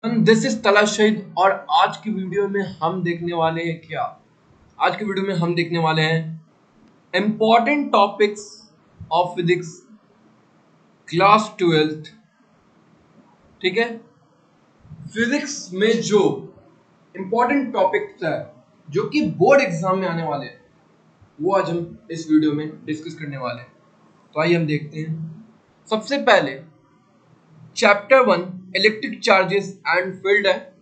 This is तला शहीद और आज की वीडियो में हम देखने वाले हैं क्या। आज की वीडियो में हम देखने वाले हैं important topics of physics class 12th। ठीक है, फिजिक्स में जो इंपॉर्टेंट टॉपिक्स है जो कि बोर्ड एग्जाम में आने वाले हैं वो आज हम इस वीडियो में डिस्कस करने वाले हैं। तो आइए हम देखते हैं। सबसे पहले chapter 1 electric charges and field है।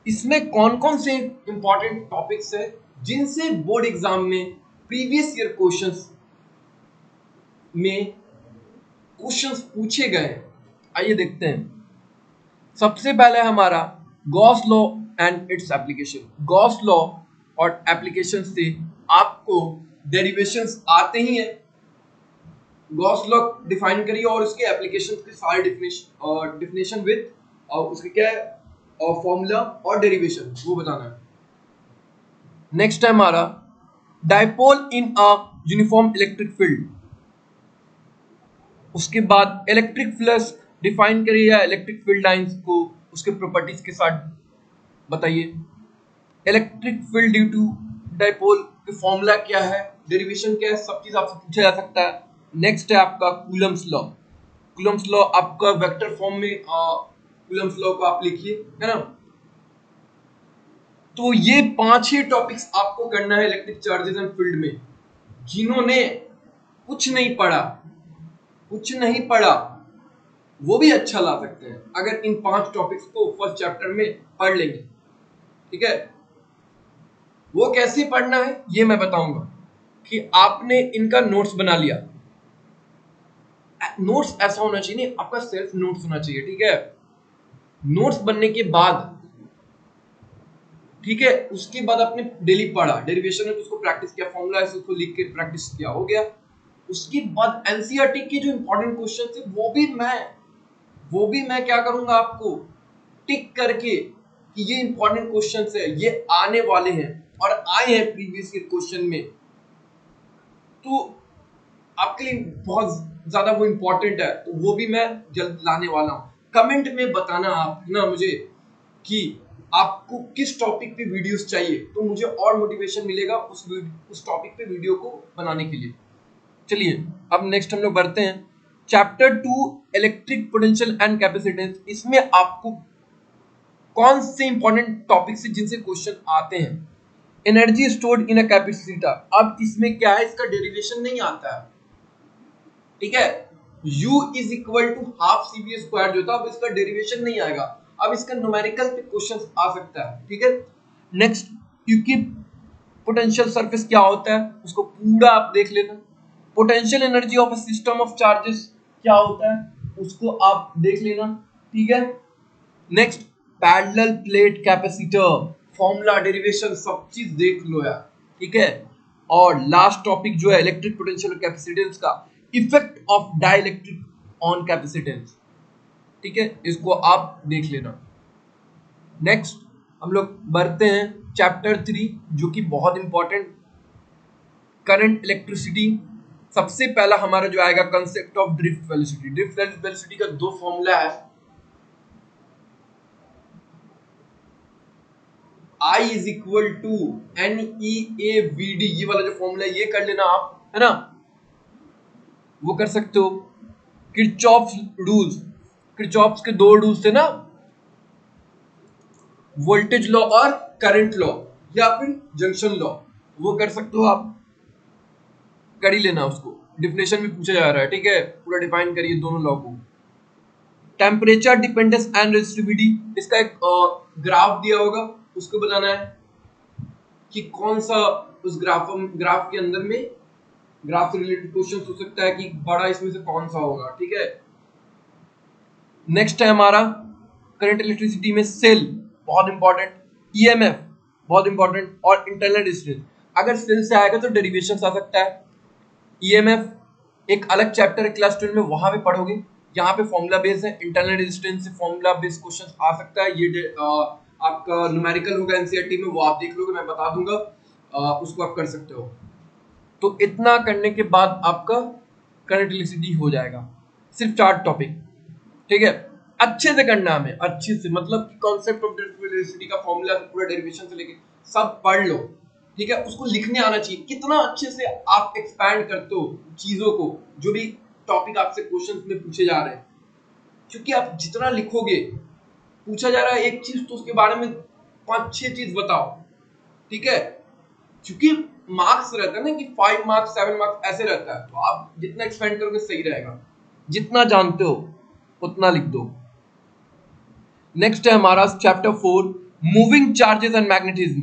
इसमें कौन कौन से इंपॉर्टेंट टॉपिक्स है जिनसे बोर्ड एग्जाम में प्रीवियस ईयर क्वेश्चंस पूछे गए। आइए देखते हैं। सबसे पहले हमारा Gauss law and its application. Gauss law और एप्लीकेशन से आपको डेरिवेशंस आते ही हैं। गॉस लॉ डिफाइन करिए और उसके एप्लीकेशन के सारे डिफिनेशन विद और उसके क्या है और फॉर्मूला और डेरिवेशन वो बताना है। नेक्स्ट है हमारा dipole in a uniform electric field. उसके बाद इलेक्ट्रिक फ्लक्स डिफाइन करिए या इलेक्ट्रिक फील्ड लाइंस को उसके प्रॉपर्टीज के साथ बताइए। Electric field due to dipole के फॉर्मूला क्या है, डेरिवेशन क्या है, सब चीज आपसे पूछा जा सकता है। नेक्स्ट है आपका कूलम्स लॉ। कूलम्स लॉ आपका वेक्टर फॉर्म में कूलम्स लॉ को आप लिखिए, है ना। तो ये 5 ही टॉपिक्स आपको करना है इलेक्ट्रिक चार्जेस एंड फील्ड में। जिन्होंने कुछ नहीं पढ़ा वो भी अच्छा ला सकते हैं अगर इन 5 टॉपिक्स को फर्स्ट चैप्टर में पढ़ लेंगे। ठीक है, वो कैसे पढ़ना है ये मैं बताऊंगा कि आपने इनका नोट्स बना लिया। नोट्स ऐसा होना चाहिए नहीं, आपका सेल्फ नोट्स होना चाहिए। ठीक है, नोट्स बनने के बाद ठीक है उसके बाद आपने डेली पढ़ा, डेरिवेशन है तो उसको प्रैक्टिस किया, फॉर्मूला है उसको लिख के प्रैक्टिस किया, हो गया। उसके बाद एनसीईआरटी के जो इंपॉर्टेंट क्वेश्चन थे वो भी मैं क्या करूंगा आपको टिक करके कि ये इंपॉर्टेंट क्वेश्चन है, ये आने वाले हैं और आए हैं प्रीवियस ईयर क्वेश्चन में, तो आपके लिए बहुत ज्यादा वो इंपॉर्टेंट है, तो वो भी मैं जल्द लाने वाला हूं। कमेंट में बताना आप ना मुझे कि आपको किस टॉपिक पे वीडियोस चाहिए, तो मुझे और मोटिवेशन मिलेगा उस टॉपिक पे वीडियो को बनाने के लिए। चलिए अब नेक्स्ट हम लोग बढ़ते हैं chapter 2 electric potential and capacitance. इसमें आपको कौन से इंपॉर्टेंट टॉपिक से जिनसे क्वेश्चन आते हैं। Energy stored in a capacitor. अब इसमें क्या है, इसका डेरिवेशन नहीं आता है। ठीक है, U is equal to half CV square जो था, अब इसका डेरिवेशन नहीं आएगा। अब इसका न्यूमेरिकल पे क्वेश्चन आ सकता है। ठीक है, नेक्स्ट क्योंकि पोटेंशियल सरफेस क्या होता है उसको पूरा आप देख लेना। Potential energy of a system of charges क्या होता है उसको आप देख लेना। ठीक है, next parallel plate capacitor, formula, derivation सब चीज देख लो यार। ठीक है, और लास्ट टॉपिक जो है इलेक्ट्रिक पोटेंशियल कैपेसिटेंस का effect of dielectric on capacitance. ठीक है, इसको आप देख लेना। नेक्स्ट हम लोग बढ़ते हैं चैप्टर 3 जो कि बहुत इंपॉर्टेंट, करंट इलेक्ट्रिसिटी। सबसे पहला हमारा जो आएगा concept of drift velocity. Drift velocity का 2 फॉर्मूला है, I is equal to NEAVD। ये वाला जो फॉर्मूला है ये कर लेना आप, है ना, वो कर सकते हो। किरचॉफ्स रूल्स, किरचॉफ्स के 2 रूल्स थे ना, वोल्टेज लॉ और करंट लॉ या फिर जंक्शन लॉ, वो कर सकते हो आप, कर ही लेना उसको। डिफिनेशन में पूछा जा रहा है। ठीक है, पूरा डिफाइन करिए दोनों लॉ को। टेम्परेचर डिपेंडेंस एंड रेजिस्टिविटी, इसका एक ग्राफ दिया होगा, उसको बनाना है कि कौन सा उस ग्राफ के अंदर में, ग्राफ से रिलेटेड क्वेश्चन हो सकता है कि बड़ा इसमें से कौन सा होगा। ठीक है, नेक्स्ट है हमारा करंट इलेक्ट्रिसिटी में सेल, बहुत इंपॉर्टेंट, ईएमएफ बहुत इंपॉर्टेंट, और इंटरनल रेजिस्टेंस। अगर सेल से आएगा तो डेरिवेशन आ सकता है। ईएमएफ एक अलग चैप्टर है क्लास 12 में, वहां पे पढ़ोगे। यहाँ पे फॉर्मूला बेस्ड है, इंटरनल रेजिस्टेंस से फॉर्मूला बेस्ड क्वेश्चन आ सकता है। ये आपका न्यूमेरिकल होगा एनसीईआरटी में, वो आप देख लोगे, मैं बता दूंगा, उसको आप कर सकते हो। तो इतना करने के बाद आपका करंट इलेक्ट्रिसिटी हो जाएगा, सिर्फ 4 टॉपिक। ठीक है, अच्छे से करना है हमें, अच्छे से, मतलब कि कॉन्सेप्ट ऑफ वेलोसिटी का फॉर्मूला पूरा डेरिवेशन से लेके सब पढ़ लो, ठीक है। उसको लिखने आना चाहिए, कितना अच्छे से आप एक्सपैंड करते हो चीजों को, जो भी टॉपिक आपसे क्वेश्चंस में पूछे जा रहे हैं, क्योंकि आप जितना लिखोगे, पूछा जा रहा है एक चीज तो उसके बारे में 5-6 चीज बताओ, ठीक है। क्योंकि मार्क्स रहता है ना कि 5 मार्क्स 7 मार्क्स ऐसे रहता है, तो आप जितना एक्सपेंड करोगे सही रहेगा, जितना जानते हो उतना लिख दो। नेक्स्ट है हमारा chapter 4, moving charges and magnetism,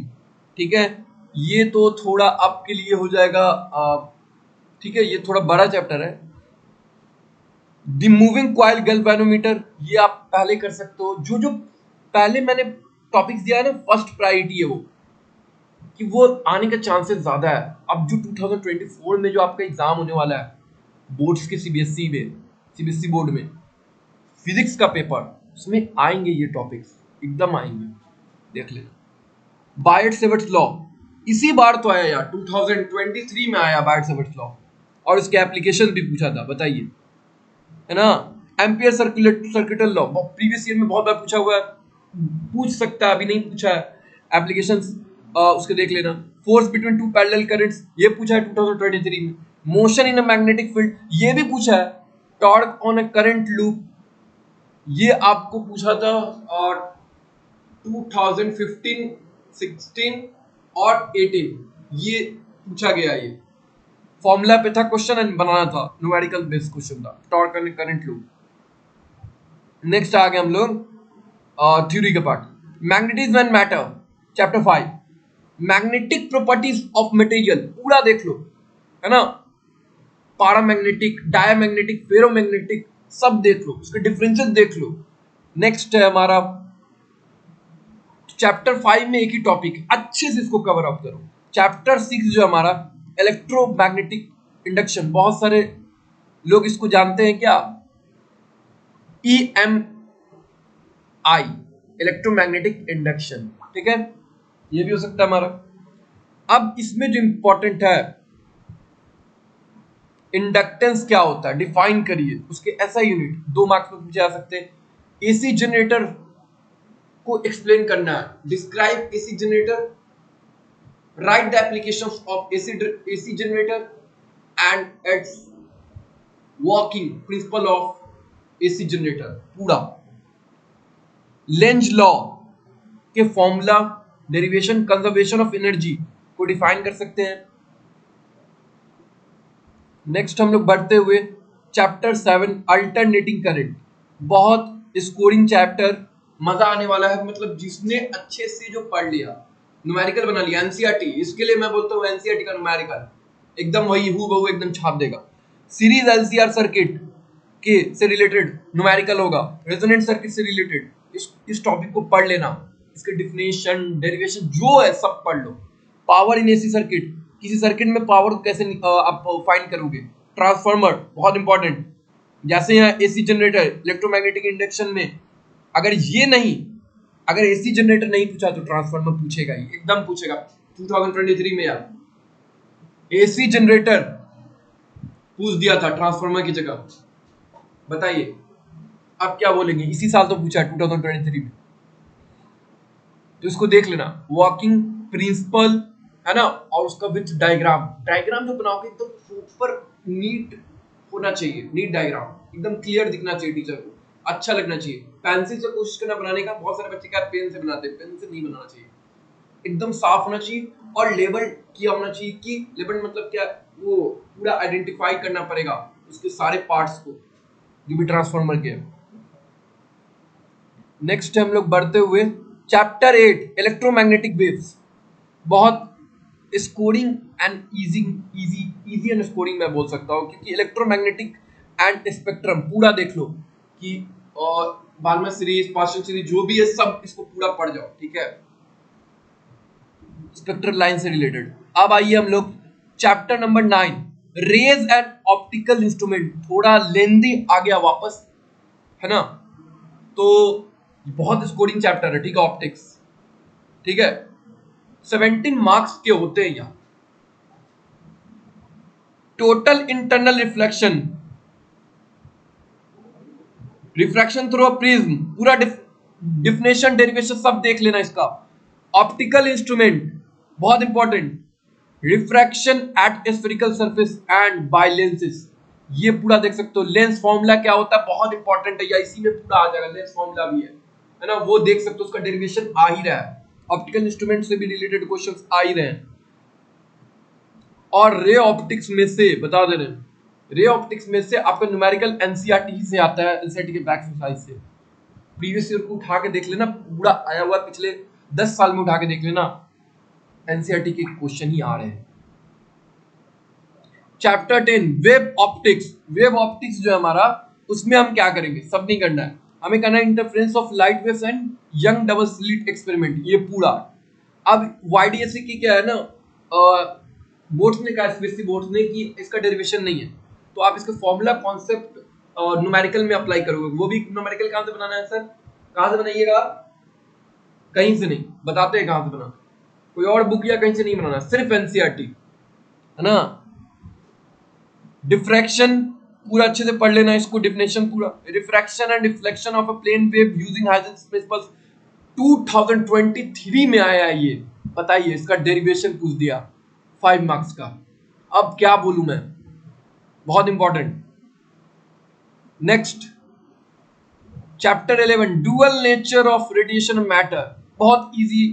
ठीक है। ये तो थोड़ा आपके लिए हो जाएगा, ठीक है, ये थोड़ा बड़ा चैप्टर है। द मूविंग कॉइल गैल्वेनोमीटर, ये आप पहले कर सकते हो, जो जो पहले मैंने टॉपिक्स दिया है ना, फर्स्ट प्रायोरिटी है वो, कि वो आने का चांसेस ज्यादा है। अब जो 2024 में जो आपका एग्जाम होने वाला है बोर्ड्स के, सीबीएसई में, सीबीएसई बोर्ड में फिजिक्स का पेपर, उसमें आएंगे ये टॉपिक्स, एकदम आएंगे, देख लेना। बायट-सेवर्ट्स लॉ इसी बार तो आया यार, 2023 में आया बायट-सेवर्ट्स लॉ, और इसके एप्लीकेशन भी पूछा था, बताइए, है ना। Ampere circular law previous year में बहुत बार पूछा हुआ है, पूछ सकता है, अभी नहीं पूछा है। एप्लीकेशंस उसके देख लेना। Force between two parallel currents, ये पूछा है 2023 में। Motion in a magnetic field, ये भी पूछा है। Torque on a current loop, ये आपको पूछा था 2015, 16 और 18, ये पूछा गया। ये फॉर्मूला पे था क्वेश्चन एंड बनाना था, न्यूमेरिकल बेस्ड क्वेश्चन था, torque and current loop. Next आ गए हम लोग थ्योरी के part, magnetism and matter, chapter 5, magnetic properties of material, पूरा देख लो, है ना। पैरामैग्नेटिक, डायमैग्नेटिक, फेरोमैग्नेटिक, सब देख लो, उसके डिफरेंसेस देख लो। नेक्स्ट है हमारा चैप्टर 5 में एक ही टॉपिक, अच्छे से इसको कवर अप करो। चैप्टर 6 जो हमारा इलेक्ट्रोमैग्नेटिक इंडक्शन, बहुत सारे लोग इसको जानते हैं क्या, EMI, इलेक्ट्रोमैग्नेटिक इंडक्शन, ठीक है, ये भी हो सकता है हमारा। अब इसमें जो इंपॉर्टेंट है, इंडक्टेंस क्या होता है, डिफाइन करिए, उसके ऐसा यूनिट 2 मार्क्स में पूछे जा सकते हैं। एसी जनरेटर को एक्सप्लेन करना है, describe AC generator, right the applications of AC generator and it's working principle of AC generator, पूरा। लेंज लॉ के formula, derivation, conservation of energy को डिफाइन कर सकते हैं। नेक्स्ट हम लोग बढ़ते हुए चैप्टर 7, अल्टरनेटिंग करंट, बहुत स्कोरिंग चैप्टर, मजा आने वाला है, मतलब जिसने अच्छे से जो पढ़ लिया, न्यूमेरिकल बना लिया, एनसीईआरटी, इसके लिए मैं बोलता हूँ एनसीईआरटी का न्यूमेरिकल एकदम वही हूबहू एकदम छाप देगा। सीरीज एलसीआर सर्किट के से रिलेटेड न्यूमेरिकल होगा, रेजोनेंट सर्किट से रिलेटेड, इस टॉपिक को पढ़ लेना, इसके डिफिनेशन, डेरिवेशन जो है सब पढ़ लो। पावर इन एसी सर्किट, किसी सर्किट में पावर को कैसे आप फाइंड करोगे। ट्रांसफार्मर बहुत इंपॉर्टेंट, जैसे यहाँ एसी जनरेटर, इलेक्ट्रोमैग्नेटिक इंडक्शन में अगर ये नहीं, अगर एसी जनरेटर नहीं पूछा तो ट्रांसफार्मर पूछेगा ही, एकदम पूछेगा 2023 में यार, एसी जनरेटर पूछ दिया था ट्रांसफार्मर की जगह, बताइए आप क्या बोलेंगे। इसी साल तो पूछा है 2023 में, तो इसको देख लेना, वर्किंग प्रिंसिपल, है ना, और उसका विथ डायग्राम, डायग्राम जो बनाओगे एकदम सुपर नीट होना चाहिए, नीट डायग्राम, एकदम क्लियर दिखना चाहिए, टीचर को अच्छा लगना चाहिए। पेंसिल से कोशिश करना बनाने का, बहुत सारे बच्चे क्या पेन से बनाते हैं, पेन से नहीं बनाना चाहिए, एकदम साफ होना चाहिए और लेबल किया होना चाहिए। कि लेबल मतलब क्या, वो पूरा आइडेंटिफाई करना पड़ेगा उसके सारे पार्ट्स को जो भी ट्रांसफार्मर के। नेक्स्ट हम लोग बढ़ते हुए चैप्टर 8, इलेक्ट्रोमैग्नेटिक वेव्स, बहुत scoring and easy and scoring मैं बोल सकता हूँ, क्योंकि इलेक्ट्रोमैग्नेटिक एंड स्पेक्ट्रम पूरा देख लो, कि बाल्मर सीरीज, पास्कल सीरीज जो भी है सब इसको पूरा पढ़ जाओ, ठीक है, स्पेक्ट्रल लाइन से रिलेटेड। अब आइए हम लोग chapter number 9, rays and optical instrument, थोड़ा लेंदी आ गया वापस, है ना, तो बहुत स्कोरिंग चैप्टर है, ठीक है, ऑप्टिक्स, ठीक है, 17 मार्क्स के होते हैं यहाँ। Total internal reflection, refraction through a prism, पूरा डिफिनेशन डेरिवेशन सब देख लेना इसका। ऑप्टिकल इंस्ट्रूमेंट बहुत important, refraction at spherical surface and by lenses, ये पूरा देख सकते हो। लेंस फॉर्मूला क्या होता है बहुत इंपॉर्टेंट है, या इसी में पूरा आ जाएगा, लेंस फॉर्मूला भी है ना, वो देख सकते हो, उसका डेरिवेशन आ ही रहा है। ऑप्टिकल इंस्ट्रूमेंट से भी रिलेटेड क्वेश्चंस आ ही रहे हैं। और रे ऑप्टिक्स में से बता दे रहे हैं, रे ऑप्टिक्स में से आपका न्यूमेरिकल एनसीईआरटी से आता है, एनसीईआरटी के बैक एक्सरसाइज से। प्रीवियस ईयर को उठा के देख लेना, पूरा आया हुआ पिछले 10 साल में उठा के देख लेना, एनसीईआरटी के क्वेश्चन ही आ रहे हैं। Chapter 10 wave optics. Wave optics जो है हमारा, उसमें हम क्या करेंगे, सब नहीं करना है हमें, करना है interference of light waves and young double slit experiment, ये पूरा। अब वाईडीएससी की क्या है ना, बोर्ड्स ने कहा, एसबीएसई बोर्ड्स ने, कि इसका डेरिवेशन नहीं है, तो आप इसका फॉर्मूला कॉन्सेप्ट न्यूमेरिकल में अप्लाई करोगे। वो भी न्यूमेरिकल कहां से बनाना है सर, कहां से बनाइएगा, कहीं से नहीं, बताते हैं कहां से बनाना, कोई और बुक या कहीं से नहीं बनाना, सिर्फ एनसीईआरटी, है ना। डिफ्रैक्शन पूरा अच्छे से पढ़ लेना इसको, डिफिनेशन पूरा। Refraction and reflection of a plane wave using Huygens principles 2023 में आया है ये, बताइए इसका डेरिवेशन पूछ दिया 5 मार्क्स का। अब क्या बोलूं मैं, बहुत important. Next chapter 11 dual nature of radiation matter, बहुत इजी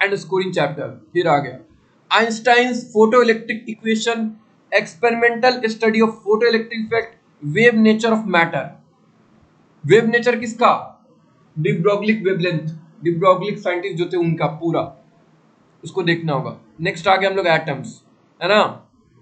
एंड स्कोरिंग चैप्टर। फिर आ गया Einstein's photoelectric equation, experimental study of photoelectric effect, wave nature of matter. Wave nature किसका, de Broglie wavelength, de Broglie scientist जो थे उनका, पूरा उसको देखना होगा। नेक्स्ट आ गया हम लोग एटम्स, है ना,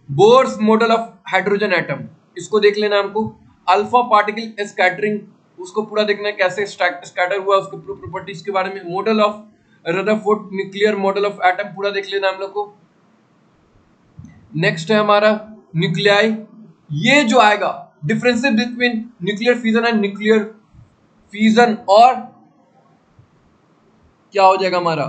Bohr's model of hydrogen atom, इसको देख लेना हमको। अल्फा पार्टिकल स्कैटरिंग, उसको पूरा देखना है कैसे स्कैटर हुआ, उसके प्रॉपर्टीज के बारे में। Model of Rutherford nuclear model of atom, पूरा देख लेना हम लोग को। नेक्स्ट है हमारा न्यूक्लियाई, ये जो आएगा differences between nuclear fusion and nuclear fusion, और क्या हो जाएगा हमारा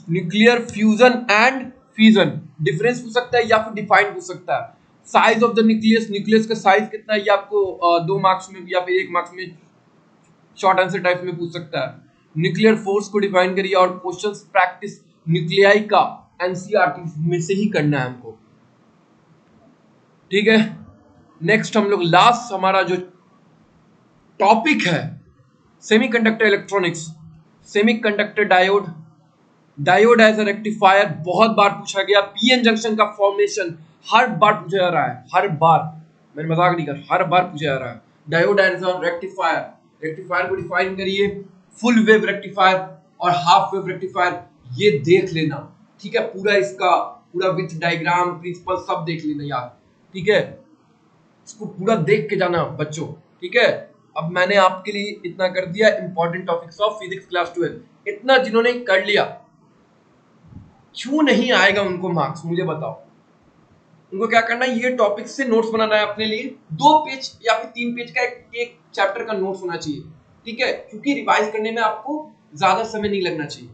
nuclear fusion and fusion, difference पूछ सकता है या फिर डिफाइन पूछ सकता है। Size of the nucleus, nucleus का साइज कितना है, ये आपको 2 मार्क्स में या फिर 1 मार्क्स में शॉर्ट आंसर टाइप में पूछ सकता है। न्यूक्लियर फोर्स को डिफाइन करिए, और क्वेश्चंस प्रैक्टिस न्यूक्लियाई का एनसीईआरटी में से ही करना है हमको, ठीक है। नेक्स्ट हम लोग लास्ट हमारा जो टॉपिक है semiconductor electronics, semiconductor diode, diode as a rectifier, बहुत बार पूछा गया। पीएन जंक्शन का फॉर्मेशन हर बार पूछा जा रहा है, हर बार, मैंने मजाक नहीं कर, हर बार पूछा जा रहा है। Diode as a rectifier, rectifier को डिफाइन करिए, फुल वेव रेक्टिफायर और हाफ वेव रेक्टिफायर, ये देख लेना, ठीक है। पूरा इसका पूरा विथ डायग्राम प्रिंसिपल सब देख लेना यार, ठीक है। इसको पूरा देख के जाना बच्चों, ठीक है। अब मैंने आपके लिए इतना कर दिया, important topics of physics class 12। इतना जिन्होंने कर लिया, क्यों नहीं आएगा उनको मार्क्स, मुझे बताओ। उनको क्या करना है, ये टॉपिक से नोट्स बनाना है अपने लिए, 2 पेज या फिर 3 पेज का एक चैप्टर का नोट्स होना चाहिए, ठीक है, क्योंकि रिवाइज करने में आपको ज्यादा समय नहीं लगना चाहिए,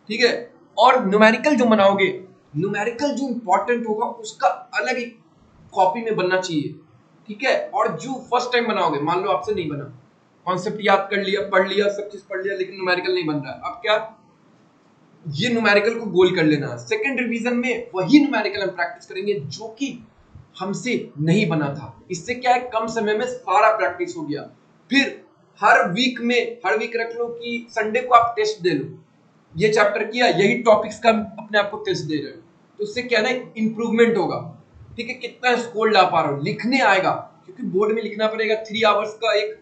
ठीक है। और न्यूमेरिकल जो बनाओगे, न्यूमेरिकल जो इंपॉर्टेंट होगा उसका अलग ही कॉपी में बनना चाहिए, ठीक है। और जो फर्स्ट टाइम बनाओगे, मान लो आपसे नहीं बना, कॉन्सेप्ट याद कर लिया, पढ़ लिया, सब चीज पढ़ लिया, लेकिन न्यूमेरिकल नहीं बन रहा है, अब क्या, ये न्यूमेरिकल को गोल कर लेना। सेकंड रिवीजन में वही न्यूमेरिकल हम प्रैक्टिस करेंगे जो कि हमसे नहीं बना था। इससे क्या है, कम समय में सारा प्रैक्टिस हो गया। फिर हर वीक रख लो कि संडे को आप टेस्ट दे लो, ये चैप्टर किया, यही टॉपिक्स का अपने आप को टेस्ट दे रहे हो, तो उससे क्या ना इंप्रूवमेंट होगा, ठीक है। कितना स्कोर ला पा रहा हो, लिखने आएगा, क्योंकि बोर्ड में लिखना पड़ेगा, 3 आवर्स का एक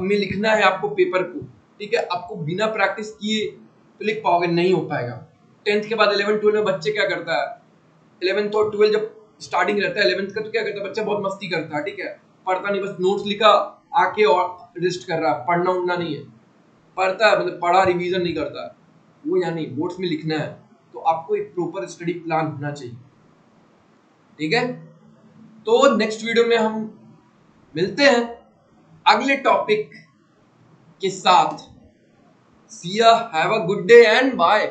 में लिखना है आपको पेपर को, ठीक है। आपको बिना प्रैक्टिस किए तो लिख पाओगे, नहीं हो पाएगा। 10th के बाद 11th 12 में बच्चे क्या करता है, 11th और 12 जब स्टार्टिंग रहता है 11th का, तो क्या करता है बच्चा, बहुत मस्ती करता है, ठीक है, पढ़ता नहीं, बस नोट्स लिखा आके और रेस्ट कर रहा है, पढ़ना उड़ना नहीं है, पढ़ता है मतलब पढ़ा, रिवीजन नहीं करता है वो, यानी बोर्ड्स में लिखना है, तो आपको एक प्रॉपर स्टडी प्लान होना चाहिए, ठीक है। तो नेक्स्ट वीडियो में हम मिलते हैं अगले टॉपिक के साथ। See ya, have a good day and bye.